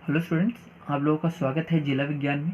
Hello students, आप लोगों का स्वागत है जिला विज्ञान में।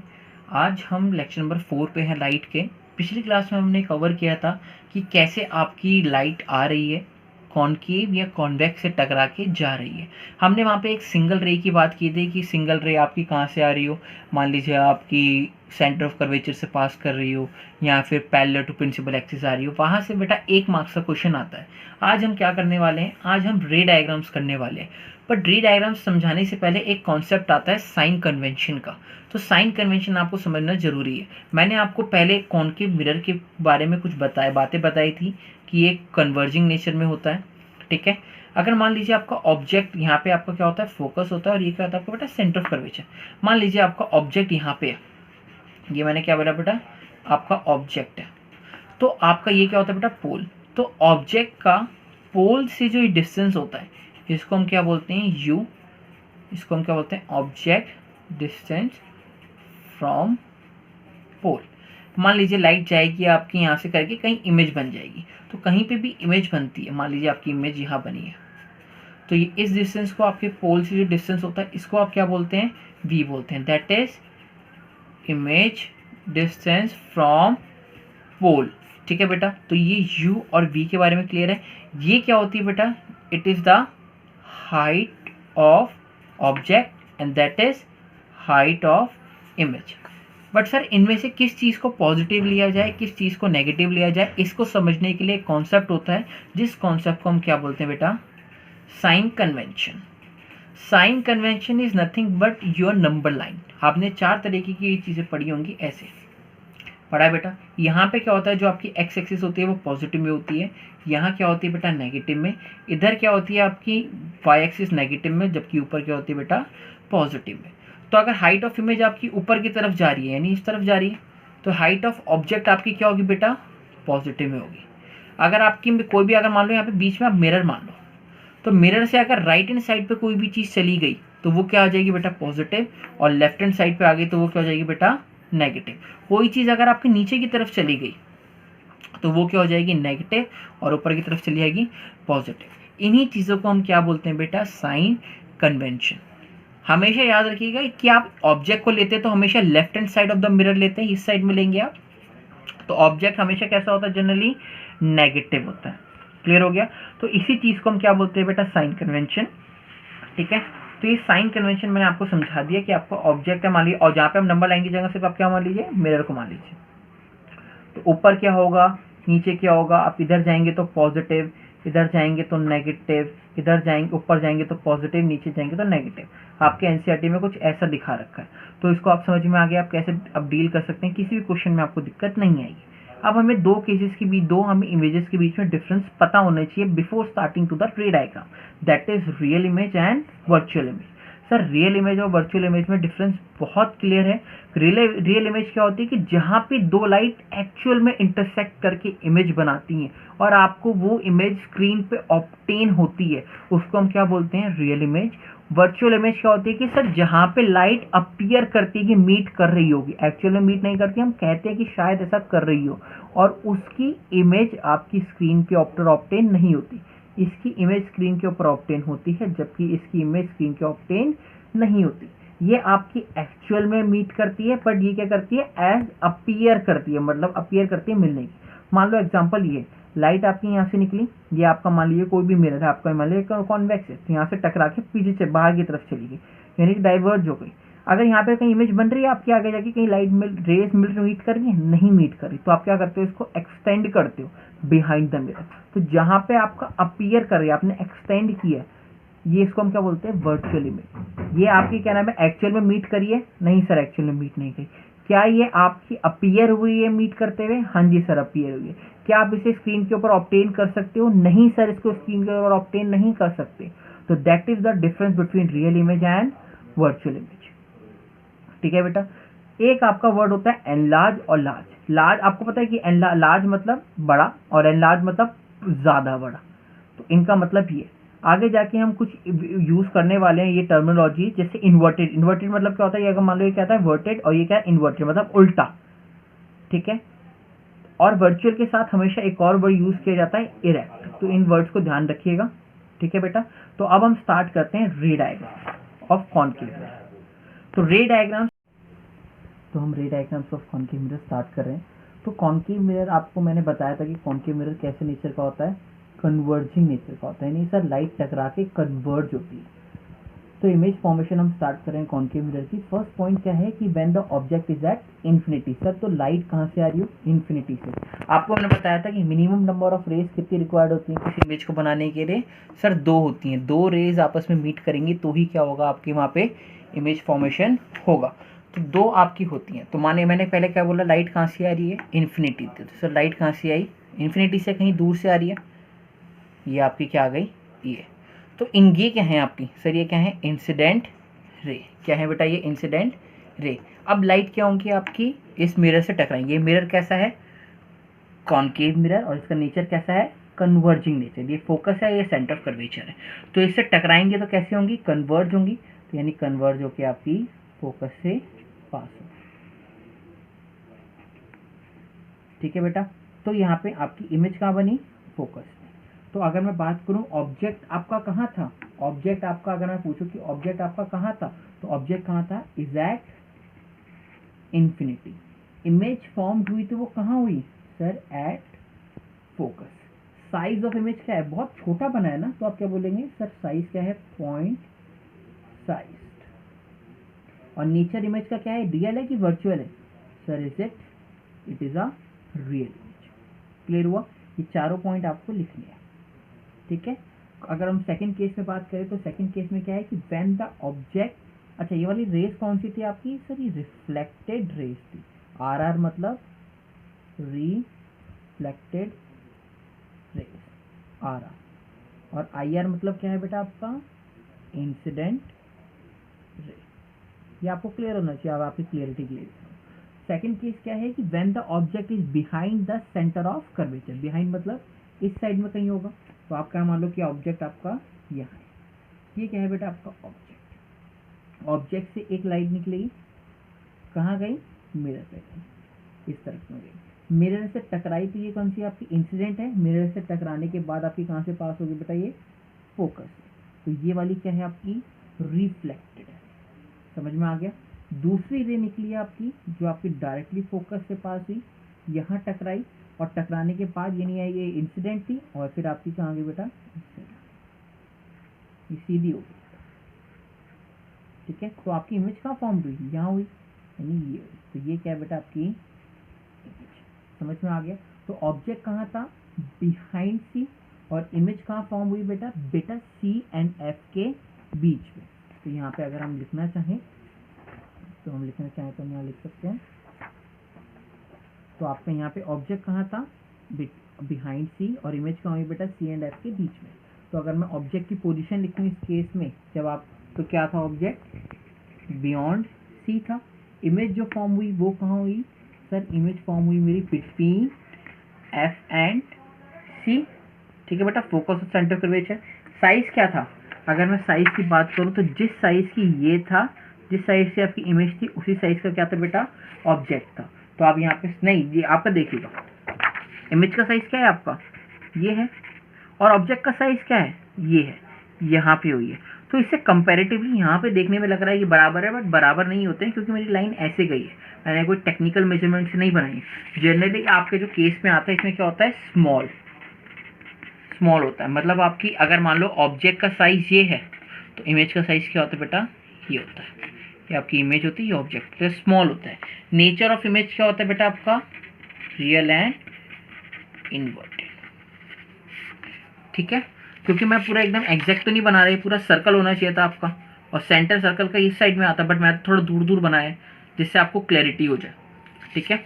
आज हम लेक्चर नंबर 4 पे हैं लाइट के। पिछली क्लास में हमने कवर किया था कि कैसे आपकी लाइट आ रही है, कॉनकेव या कॉन्वेक्स से टकरा के जा रही है। हमने वहाँ पे एक सिंगल रे की बात की थी कि सिंगल रे आपकी कहाँ से आ रही हो। मान लीजिए आपकी सेंटर ऑफ कर्वेचर से पास कर रही हो या फिर पैरेलल टू प्रिंसिपल एक्सिस आ रही हो, वहाँ से बेटा 1 मार्क्स का क्वेश्चन आता है। आज हम क्या करने वाले हैं, आज हम रे डायग्राम्स करने वाले हैं। बट रे डायग्राम समझाने से पहले एक कॉन्सेप्ट आता है साइन कन्वेंशन का। तो साइन कन्वेंशन आपको समझना जरूरी है। मैंने आपको पहले कॉनकेव मिरर के बारे में कुछ बातें बताई थी कि ये कन्वर्जिंग नेचर में होता है। ठीक है, अगर मान लीजिए आपका ऑब्जेक्ट यहाँ पे आपका क्या होता है, फोकस होता है, और ये क्या होता है आपका बेटा, सेंटर ऑफ कर्वेचर। मान लीजिए आपका ऑब्जेक्ट यहाँ पे है, ये मैंने क्या बोला बेटा, आपका ऑब्जेक्ट है। तो आपका ये क्या होता है बेटा, पोल। तो ऑब्जेक्ट का पोल से जो डिस्टेंस होता है, इसको हम क्या बोलते हैं, यू। इसको हम क्या बोलते हैं, ऑब्जेक्ट डिस्टेंस फ्रॉम पोल। मान लीजिए लाइट जाएगी आपकी यहाँ से करके कहीं इमेज बन जाएगी। तो कहीं पे भी इमेज बनती है, मान लीजिए आपकी इमेज यहाँ बनी है, तो ये इस डिस्टेंस को, आपके पोल से जो डिस्टेंस होता है, इसको आप क्या बोलते हैं, वी बोलते हैं। That is image distance from pole. ठीक है बेटा, तो ये u और v के बारे में क्लियर है। ये क्या होती है बेटा, it is the height of object and that is height of image. But sir, इनमें से किस चीज़ को पॉजिटिव लिया जाए, किस चीज़ को नेगेटिव लिया जाए, इसको समझने के लिए एक कॉन्सेप्ट होता है, जिस कॉन्सेप्ट को हम क्या बोलते हैं बेटा, sign convention. Sign convention is nothing but your number line. आपने 4 तरीके की चीज़ें पढ़ी होंगी, ऐसे पढ़ा है बेटा। यहाँ पे क्या होता है, जो आपकी एक्स एक्सिस होती है वो पॉजिटिव में होती है, यहाँ क्या होती है बेटा, नेगेटिव में। इधर क्या होती है आपकी वाई एक्सिस नेगेटिव में, जबकि ऊपर क्या होती है बेटा, पॉजिटिव में। तो अगर हाइट ऑफ इमेज आपकी ऊपर की तरफ जा रही है, यानी इस तरफ जा रही है, तो हाइट ऑफ ऑब्जेक्ट आपकी क्या होगी बेटा, पॉजिटिव में होगी। अगर आपकी कोई भी, अगर मान लो यहाँ पे बीच में आप मिरर मान लो, तो मिरर से अगर राइट हैंड साइड पे कोई भी चीज़ चली गई तो वो क्या आ जाएगी बेटा, पॉजिटिव, और लेफ्ट हैंड साइड पे आ गई तो वो क्या हो जाएगी बेटा, नेगेटिव। कोई चीज़ अगर आपके नीचे की तरफ चली गई तो वो क्या हो जाएगी, नेगेटिव, और ऊपर की तरफ चली जाएगी पॉजिटिव। इन्हीं चीज़ों को हम क्या बोलते हैं बेटा, साइन कन्वेंशन। हमेशा याद रखिएगा कि आप ऑब्जेक्ट को लेते हैं तो हमेशा left hand side of the mirror लेते हैं, इस साइड में लेंगे आप, तो ऑब्जेक्ट हमेशा कैसा होता है, जनरली नेगेटिव होता है। क्लियर हो गया। तो इसी चीज़ को हम क्या बोलते हैं बेटा, साइन कन्वेंशन। ठीक है, तो ये साइन कन्वेंशन मैंने आपको समझा दिया कि आपका ऑब्जेक्ट है मान लीजिए, और जहाँ पे हम नंबर लाइन की जगह सिर्फ आप क्या मान लीजिए, मिरर को मान लीजिए। तो ऊपर क्या होगा, नीचे क्या होगा, आप इधर जाएंगे तो पॉजिटिव, इधर जाएंगे तो नेगेटिव, इधर जाएंगे, ऊपर जाएंगे तो पॉजिटिव, नीचे जाएंगे तो नेगेटिव। आपके एनसीईआरटी में कुछ ऐसा दिखा रखा है, तो इसको आप समझ में आ गया, आप कैसे अब डील कर सकते हैं, किसी भी क्वेश्चन में आपको दिक्कत नहीं आएगी। अब हमें दो केसेस के बीच, दो हमें इमेजेस के बीच में डिफरेंस पता होना चाहिए before starting to the ray diagram, that is real image and virtual image. Sir, real image और वर्चुअल इमेज में डिफरेंस बहुत क्लियर है। रियल इमेज क्या होती है कि जहाँ पे दो लाइट एक्चुअल में इंटरसेक्ट करके इमेज बनाती हैं और आपको वो इमेज स्क्रीन पे ऑब्टेन होती है, उसको हम क्या बोलते हैं, रियल इमेज। वर्चुअल इमेज क्या होती है कि सर, जहाँ पे लाइट अपीयर करती है कि मीट कर रही होगी, एक्चुअल में मीट नहीं करती, हम कहते हैं कि शायद ऐसा कर रही हो, और उसकी इमेज आपकी स्क्रीन पे ऑब्टेन नहीं होती। इसकी इमेज स्क्रीन के ऊपर ऑब्टेन होती है, जबकि इसकी इमेज स्क्रीन के ऑब्टेन नहीं होती। ये आपकी एक्चुअल में मीट करती है, बट ये क्या करती है, एज अपीयर करती है, मतलब अपीयर करती है मिलने की। मान लो एग्जांपल, ये लाइट आपकी यहाँ से निकली, ये आपका मान लीजिए कोई भी मिरर है, आपका मान लीजिए कॉन्वेक्स है, तो यहाँ से टकरा के पीछे से बाहर की तरफ चली गई, यानी कि डाइवर्ज हो गई। अगर यहाँ पे कहीं इमेज बन रही है आपकी, आगे जाके कहीं लाइट रेस मीट कर रही है, नहीं मीट कर रही, तो आप क्या करते हो, इसको एक्सटेंड करते हो बिहाइंड द मिरर। तो जहाँ पे आपका अपीयर कर रही है, आपने एक्सटेंड किया, ये इसको हम क्या बोलते हैं, वर्चुअल इमेज। ये आपकी क्या नाम है, एक्चुअल में मीट करी है, नहीं सर एक्चुअल में मीट नहीं करी। क्या ये आपकी अपीयर हुई है मीट करते हुए, हाँ जी सर अपीयर हुई है। क्या आप इसे स्क्रीन के ऊपर ऑब्टेन कर सकते हो, नहीं सर इसको स्क्रीन के ऊपर ऑब्टेन नहीं कर सकते। तो that is the difference between real image and virtual image. ठीक है बेटा। एक आपका वर्ड होता है एनलार्ज और लार्ज। लार्ज आपको पता है कि लार्ज मतलब बड़ा और एनलार्ज मतलब ज्यादा बड़ा, तो इनका मतलब ये। आगे जाके हम कुछ यूज करने वाले हैं ये टर्मिनोलॉजी, जैसे इन्वर्टेड। इन्वर्टेड मतलब क्या होता है, ये अगर मान लो ये क्या था वर्टेड, और ये क्या है इन्वर्टेड, मतलब उल्टा। ठीक है, और वर्चुअल के साथ हमेशा एक और वर्ड यूज किया जाता है इरेक्ट, तो इन वर्ड्स को ध्यान रखिएगा। ठीक है बेटा। तो अब हम स्टार्ट करते हैं रे डायग्राम ऑफ कॉनकेव। तो रे डायग्राम्स, तो हम रे diagrams of concave mirror start कर रहे हैं। तो कॉन्केव मिरर आपको मैंने बताया था कि कॉन्केव मिरर कैसे नेचर का होता है, कन्वर्जिंग नेचर का होता है, यानी सर लाइट टकरा के कन्वर्ज होती है। तो इमेज फॉर्मेशन हम स्टार्ट कर रहे हैं कॉन्केव मिरर की। फर्स्ट पॉइंट क्या है कि when the object is at infinity. Sir तो लाइट कहाँ से आ रही हो, इन्फिनिटी से। आपको मैंने बताया था कि मिनिमम नंबर ऑफ रेज कितनी रिक्वायर्ड होती हैं किसी इमेज को बनाने के लिए, सर 2 होती हैं। 2 रेज आपस में मीट करेंगी तो ही क्या होगा, आपके वहाँ पे इमेज फॉर्मेशन होगा। तो 2 आपकी होती हैं। तो माने मैंने पहले क्या बोला, लाइट कहाँ से आ रही है, इन्फिनिटी से। तो सर लाइट कहाँ से आई, इन्फिनिटी से कहीं दूर से आ रही है। ये आपकी क्या आ गई, ये। तो ये क्या है आपकी, सर ये क्या है, इंसिडेंट रे। क्या है बेटा, ये इंसिडेंट रे। अब लाइट क्या होंगी आपकी, इस मिरर से टकराएंगे। ये मिरर कैसा है, कॉन्केव मिरर, और इसका नेचर कैसा है, कन्वर्जिंग नेचर। ये फोकस है, ये सेंटर ऑफ कर्वेचर है। तो इससे टकराएंगे तो कैसे होंगी, कन्वर्ज होंगी। तो यानी कन्वर्ज होकर आपकी फोकस से पास होगी। ठीक है बेटा। तो यहाँ पे आपकी इमेज कहाँ बनी, फोकस। तो अगर मैं बात करूं ऑब्जेक्ट आपका कहाँ था, ऑब्जेक्ट आपका, अगर मैं पूछूं कि ऑब्जेक्ट आपका कहाँ था, तो ऑब्जेक्ट कहाँ था, is at infinity. Image form हुई तो वो कहाँ हुई, sir at focus. Size of image क्या है, बहुत छोटा बना है ना, तो आप क्या बोलेंगे, सर साइज क्या है, पॉइंट साइज। और नेचर इमेज का क्या है, रियल है कि वर्चुअल है, sir it is a real image. Clear हुआ, ये चारों पॉइंट आपको लिखने हैं। ठीक है। अगर हम सेकंड केस में बात करें तो सेकंड केस में क्या है कि व्हेन द ऑब्जेक्ट, अच्छा ये वाली रेस कौन सी थी आपकी, सर ये रिफ्लेक्टेड रेस थी। आर आर मतलब रिफ्लेक्टेड रेस, आर आर। और आई आर मतलब क्या है बेटा आपका, इंसिडेंट रे। ये आपको क्लियर होना चाहिए, अब आपकी क्लियरिटी के लिए। सेकंड केस क्या है कि when the object is behind the centre of curvature. Behind मतलब इस साइड में कहीं होगा। तो आप क्या मान लो कि ऑब्जेक्ट आपका यहाँ है। ये क्या है बेटा आपका ऑब्जेक्ट। ऑब्जेक्ट से एक लाइट निकलेगी, कहाँ गई, मिरर पे गई, इस तरफ में गई, मिरर से टकराई। तो ये कौन सी आपकी इंसिडेंट है। मिरर से टकराने के बाद आपकी कहाँ से पास होगी बेटा, ये फोकस। तो ये वाली क्या है आपकी, रिफ्लेक्टेड है। समझ में आ गया। दूसरी रे निकली आपकी जो आपकी डायरेक्टली फोकस से पास हुई, यहाँ टकराई, और टकराने के बाद ये नहीं आई, ये इंसिडेंट थी, और फिर आपकी कहाँ गई बेटा, ये सीधी हो गई। ठीक है। तो आपकी इमेज कहाँ फॉर्म हुई, यहाँ हुई, यानी ये हुई। तो ये क्या है बेटा आपकी इमेज। समझ में आ गया। तो ऑब्जेक्ट कहाँ था, बिहाइंड सी, और इमेज कहाँ फॉर्म हुई बेटा, सी एंड एफ के बीच में। तो यहाँ पे अगर हम लिखना चाहें तो हम यहाँ लिख सकते हैं। तो आपका यहाँ पे ऑब्जेक्ट कहाँ था, बिहाइंड सी, और इमेज कहाँ हुई बेटा, सी एंड एफ के बीच में। तो अगर मैं ऑब्जेक्ट की पोजीशन लिखूँ इस केस में, जब आप, तो क्या था ऑब्जेक्ट, बियॉन्ड सी था। इमेज जो फॉर्म हुई वो कहाँ हुई, सर इमेज फॉर्म हुई मेरी बिटवीन एफ एंड सी। ठीक है बेटा। फोकस और सेंटर ऑफ कर्वेचर। साइज क्या था, अगर मैं साइज की बात करूँ तो जिस साइज की ये था, जिस साइज से आपकी इमेज थी, उसी साइज का क्या था बेटा, ऑब्जेक्ट था। तो आप यहाँ पे नहीं, ये आपका देखिएगा, इमेज का साइज क्या है आपका, ये है, और ऑब्जेक्ट का साइज क्या है, ये है, यहाँ पे हुई है। तो इससे कंपैरेटिवली यहाँ पे देखने में लग रहा है कि बराबर है, बट बराबर नहीं होते हैं, क्योंकि मेरी लाइन ऐसे गई है, मैंने कोई टेक्निकल मेजरमेंट से नहीं बनाई। जनरली आपके जो केस में आता है, इसमें क्या होता है, स्मॉल होता है। मतलब आपकी अगर मान लो ऑब्जेक्ट का साइज ये है, तो इमेज का साइज क्या होता है बेटा, ये होता है। ये आपकी इमेज होती है, ये ऑब्जेक्ट, तो स्मॉल होता है। नेचर ऑफ इमेज क्या होता है बेटा आपका, रियल एंड इनवर्टेड। ठीक है। क्योंकि मैं पूरा एकदम एग्जैक्ट तो नहीं बना रही, पूरा सर्कल होना चाहिए था आपका, और सेंटर सर्कल का इस साइड में आता, बट मैं थोड़ा दूर दूर बनाया जिससे आपको क्लैरिटी हो जाए। ठीक है।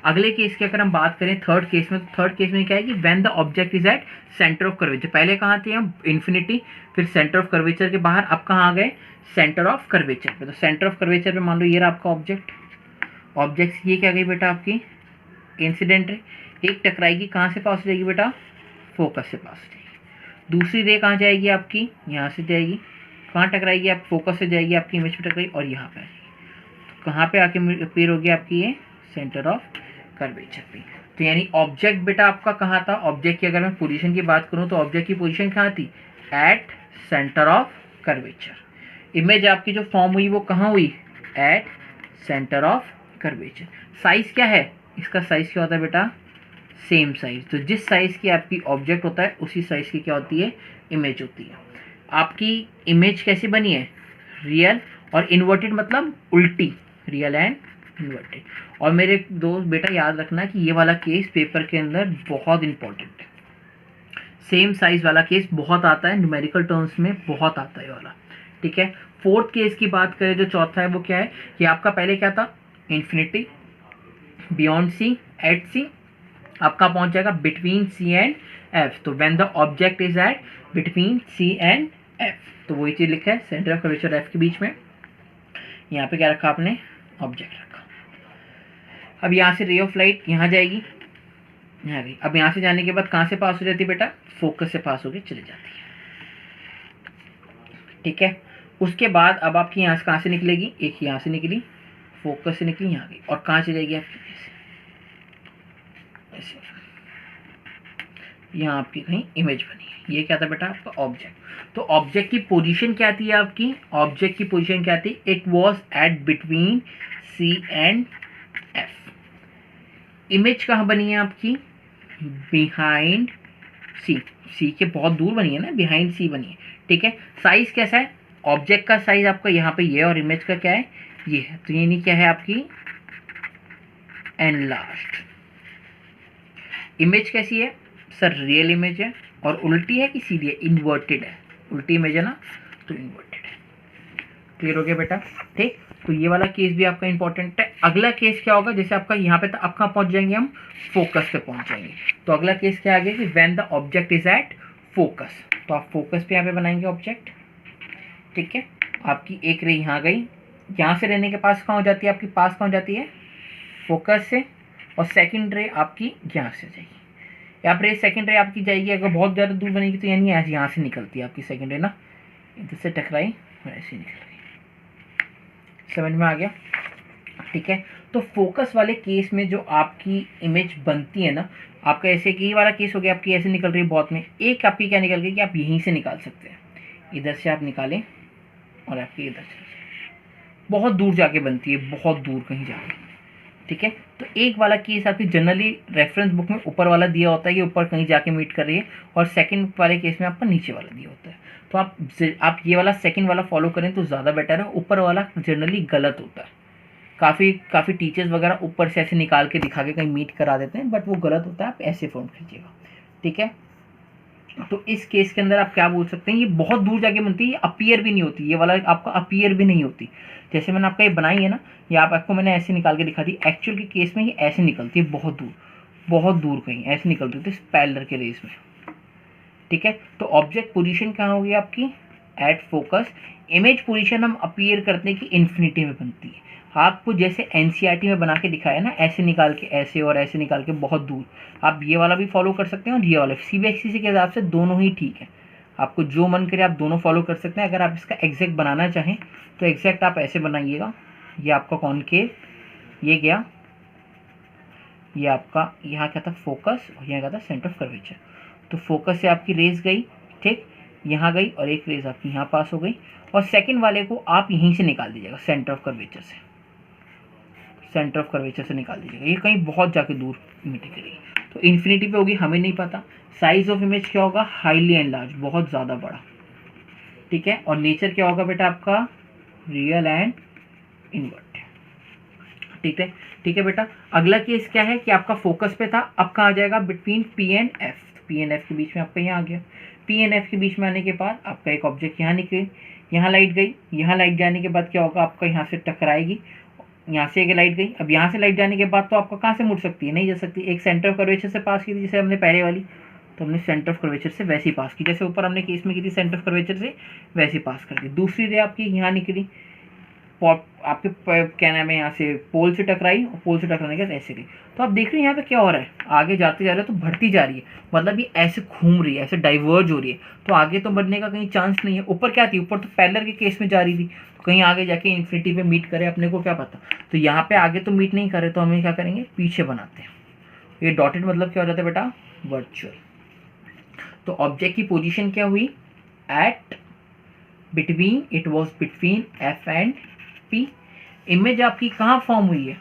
अगले केस की अगर हम बात करें थर्ड केस में, तो थर्ड केस में क्या है कि when the object is at centre of curvature. पहले कहाँ थे हम, इन्फिनिटी, फिर सेंटर ऑफ कर्वेचर के बाहर, अब कहाँ आ गए, सेंटर ऑफ कर्वेचर पे। तो सेंटर ऑफ कर्वेचर पे मान लो ये रहा आपका ऑब्जेक्ट ये क्या गई बेटा आपकी, इंसिडेंट है। एक टकराएगी, कहाँ से पास हो जाएगी बेटा, फोकस से पास हो जाएगी। दूसरी रे कहाँ जाएगी आपकी, यहाँ से जाएगी, कहाँ टकराएगी, आप फोकस से जाएगी, आपकी इमेज पे टकराई, और यहाँ पे आएगी। तो कहाँ पे आके अपीयर होगी आपकी, ये सेंटर ऑफ कर्वेचर पे। तो यानी ऑब्जेक्ट बेटा आपका कहाँ था, ऑब्जेक्ट की अगर मैं पोजीशन की बात करूँ तो ऑब्जेक्ट की पोजीशन कहाँ थी, at centre of curvature. Image आपकी जो फॉर्म हुई वो कहाँ हुई, at centre of curvature. Size क्या है इसका, साइज क्या होता है बेटा, सेम साइज। तो जिस साइज की आपकी ऑब्जेक्ट होता है उसी साइज की क्या होती है, इमेज होती है। आपकी इमेज कैसी बनी है, रियल और इन्वर्टेड, मतलब उल्टी, रियल एंड इन्वर्टेड। और मेरे दोस्त बेटा याद रखना कि ये वाला केस पेपर के अंदर बहुत इंपॉर्टेंट है। सेम साइज वाला केस बहुत आता है, न्यूमेरिकल टर्म्स में बहुत आता है वाला, ठीक है। फोर्थ केस की बात करें जो चौथा है वो क्या है, कि आपका पहले क्या था, infinity, beyond C, at C, आपका पहुंच जाएगा बिटवीन सी एंड एफ। तो when the object is at between C and F, तो वही चीज लिखा है, सेंटर ऑफ कर्वेचर एफ के बीच में। यहाँ पे क्या रखा आपने, ऑब्जेक्ट रखा। अब यहाँ से रे ऑफ लाइट यहाँ जाएगी, यहाँ गई। अब यहाँ से जाने के बाद कहाँ से पास हो जाती है बेटा, फोकस से पास होकर चली जाती है, ठीक है। उसके बाद अब आपकी यहाँ से कहाँ से निकलेगी, एक यहाँ से निकली, फोकस से निकली, यहाँ गई, और कहाँ चली जाएगी आपकी, ऐसे यहाँ आपकी कहीं इमेज बनी है। ये क्या था बेटा, आपका ऑब्जेक्ट। तो ऑब्जेक्ट की पोजीशन क्या थी आपकी, ऑब्जेक्ट की पोजीशन क्या थी, it was at between C and F. Image कहाँ बनी है आपकी, बिहाइंड सी, सी के बहुत दूर बनी है ना, बिहाइंड सी बनी है, ठीक है। साइज कैसा है, ऑब्जेक्ट का साइज आपका यहाँ पे ये, और इमेज का क्या है, ये है। तो ये नहीं क्या है आपकी, एनलार्ज्ड। इमेज कैसी है सर, रियल इमेज है, और उल्टी है कि सीधी है, इन्वर्टेड है। उल्टी इमेज है ना, तो इन्वर्टेड है। क्लियर हो गया बेटा, ठीक। तो ये वाला केस भी आपका इंपॉर्टेंट है। अगला केस क्या होगा, जैसे आपका यहाँ पे था, अब कहाँ पहुंच जाएंगे हम, फोकस पे पहुंच जाएंगे। तो अगला केस क्या आ गया कि when the object is at focus, तो आप फोकस पे यहाँ पे बनाएंगे ऑब्जेक्ट, ठीक है। आपकी एक रे यहाँ गई, यहाँ से रहने के पास कहाँ हो जाती है आपकी, पास कहाँ हो जाती है, फोकस से, और सेकंड रे आपकी यहाँ से जाएगी। यहाँ पर सेकंड रे आपकी जाएगी, अगर बहुत ज़्यादा दूर बनेगी तो यानी यहाँ से निकलती है आपकी सेकंड रे ना, इधर से टकराई और ऐसे निकल गई। समझ में आ गया, ठीक है। तो फोकस वाले केस में जो आपकी इमेज बनती है ना, आपका ऐसे कि ये वाला केस हो गया, आपकी ऐसे निकल रही है बहुत में, एक आपकी क्या निकल गई कि आप यहीं से निकाल सकते हैं, इधर से आप निकालें और आपकी इधर से बहुत दूर जाके बनती है, बहुत दूर कहीं जाके, ठीक है। तो एक वाला केस आपकी जनरली रेफरेंस बुक में ऊपर वाला दिया होता है कि ऊपर कहीं जाके मीट कर रही है, और सेकंड वाले केस में आपका नीचे वाला दिया होता है। तो आप ये वाला सेकंड वाला फॉलो करें तो ज़्यादा बेटर है, ऊपर वाला जनरली गलत होता है। काफ़ी टीचर्स वगैरह ऊपर से ऐसे निकाल के दिखा के कहीं मीट करा देते हैं, बट वो गलत होता है, आप ऐसे फॉर्म कीजिएगा, ठीक है। तो इस केस के अंदर आप क्या बोल सकते हैं, ये बहुत दूर जाके बनती है, ये अपीयर भी नहीं होती, ये वाला आपका अपीयर भी नहीं होती। जैसे मैंने आपका ये बनाई है ना, ये आपको मैंने ऐसे निकाल के दिखा दी, एक्चुअल के केस में ये ऐसे निकलती है, बहुत दूर कहीं ऐसे निकलती है पैरेलल के रेस में, ठीक है। तो ऑब्जेक्ट पोजीशन कहाँ होगी आपकी, एट फोकस। इमेज पोजीशन हम अपीयर करते हैं कि इन्फिनिटी में बनती है। आपको जैसे एनसीईआरटी में बना के दिखाया ना, ऐसे निकाल के ऐसे और ऐसे निकाल के बहुत दूर, आप ये वाला भी फॉलो कर सकते हैं और ये वाला, सीबीएसई के हिसाब से दोनों ही ठीक है। आपको जो मन करे आप दोनों फॉलो कर सकते हैं। अगर आप इसका एग्जैक्ट बनाना चाहें तो एग्जैक्ट आप ऐसे बनाइएगा, ये आपका कॉनकेव, ये गया, ये आपका यहाँ क्या था फोकस, और यहाँ क्या था सेंटर ऑफ कर्वेचर। तो फोकस से आपकी रेज गई, ठीक, यहाँ गई, और एक रेज आपकी यहाँ पास हो गई, और सेकंड वाले को आप यहीं से निकाल दीजिएगा, सेंटर ऑफ कर्वेचर से, सेंटर ऑफ कर्वेचर से निकाल दीजिएगा। ये कहीं बहुत जाके दूर मिट करेगी, तो इन्फिनिटी पे होगी, हमें नहीं पता। साइज ऑफ इमेज क्या होगा, हाईली एनलार्ज, बहुत ज़्यादा बड़ा, ठीक है। और नेचर क्या होगा बेटा आपका, रियल एंड इन्वर्ट, ठीक है बेटा। अगला केस क्या है कि आपका फोकस पे था, अब कहाँ आ जाएगा, between P and F. P and F के बीच में आपका यहाँ आ गया। पी एंड एफ के बीच में आने के बाद आपका एक ऑब्जेक्ट यहाँ निकले, यहाँ लाइट गई, यहाँ लाइट जाने के बाद क्या होगा, आपका यहाँ से टकराएगी, यहाँ से एक लाइट गई। अब यहाँ से लाइट जाने के बाद तो आपका कहाँ से मुड़ सकती है, नहीं जा सकती। एक सेंटर ऑफ कर्वेचर से पास की थी जैसे हमने पहले वाली, तो हमने सेंटर ऑफ कर्वेचर से वैसे ही पास की, जैसे ऊपर हमने केस में की थी सेंटर ऑफ कर्वेचर से, वैसे ही पास कर दी। दूसरी रे आपकी यहाँ निकली, आपके क्या नाम है, यहाँ से पोल से टकराई, और पोल से टकराने के बाद ऐसे गई। तो आप देख रहे हैं यहाँ पे क्या हो रहा है, आगे जाते जा रहे हैं तो बढ़ती जा रही है, मतलब ये ऐसे घूम रही है, ऐसे डाइवर्ज हो रही है, तो आगे तो बढ़ने का कहीं चांस नहीं है। ऊपर क्या थी, ऊपर तो पैरेलल के केस में जा रही थी, तो कहीं आगे जाके इन्फिनिटी पे मीट करे, अपने को क्या पता। तो यहाँ पे आगे तो मीट नहीं करे, तो हमें क्या करेंगे, पीछे बनाते हैं। ये डॉटेड मतलब क्या हो जाता है बेटा, वर्चुअल। तो ऑब्जेक्ट की पोजीशन क्या हुई, at between, it was between F and P. Image आपकी कहाँ फॉर्म हुई है,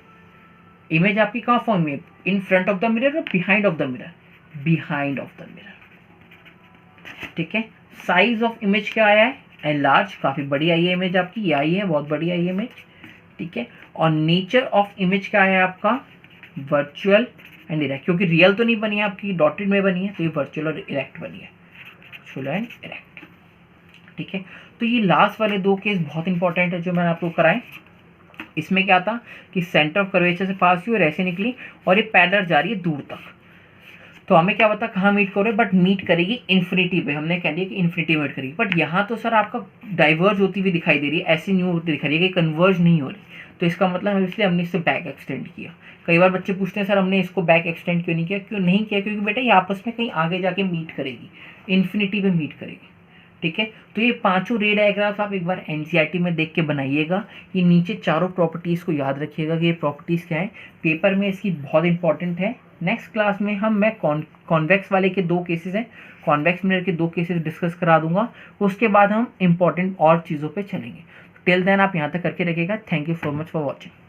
इमेज आपकी कहाँ फॉर्म हुई है, in front of the mirror और behind of the mirror, behind of the mirror, ठीक है। साइज ऑफ इमेज क्या आया है, एनलार्ज, काफी बड़ी आई है इमेज आपकी, ये आई है, बहुत बड़ी आई है इमेज, ठीक है। और नेचर ऑफ इमेज क्या है आपका, वर्चुअल एंड इरेक्ट, क्योंकि रियल तो नहीं बनी है आपकी, डॉटेड में बनी है, तो ये वर्चुअल और इरेक्ट बनी है, वर्चुअल एंड इरेक्ट, ठीक है। तो ये लास्ट वाले दो केस बहुत इंपॉर्टेंट है जो मैंने आपको कराए। इसमें क्या था कि सेंटर ऑफ कर्वेचर से पास हुई और ऐसे निकली और ये पैरेलल जा रही है दूर तक, तो हमें क्या पता कहाँ मीट करो, बट मीट करेगी इन्फिनिटी पे, हमने कह दिया कि इन्फिनिटी मीट करेगी। बट यहाँ तो सर आपका डाइवर्ज होती हुई दिखाई दे रही है, ऐसी न्यू होती दिखाई रही है कि कन्वर्ज नहीं हो रही, तो इसका मतलब है इसलिए हमने इससे बैक एक्सटेंड किया। कई बार बच्चे पूछते हैं सर हमने इसको बैक एक्सटेंड क्यों नहीं किया, क्यों नहीं किया, क्योंकि बेटा ये आपस में कहीं आगे जाके मीट करेगी, इन्फिनिटी पे मीट करेगी, ठीक है। तो ये पांचों रे डायग्राम्स आप एक बार एनसीईआरटी में देख के बनाइएगा। ये नीचे चारों प्रॉपर्टीज़ को याद रखिएगा कि ये प्रॉपर्टीज़ क्या है, पेपर में इसकी बहुत इंपॉर्टेंट है। नेक्स्ट क्लास में मैं कॉन्वेक्स वाले के दो केसेस हैं, कॉन्वेक्स मिरर के दो केसेस डिस्कस करा दूंगा, उसके बाद हम इंपॉर्टेंट और चीज़ों पे चलेंगे। टिल देन आप यहाँ तक करके रखिएगा। Thank you so much for watching.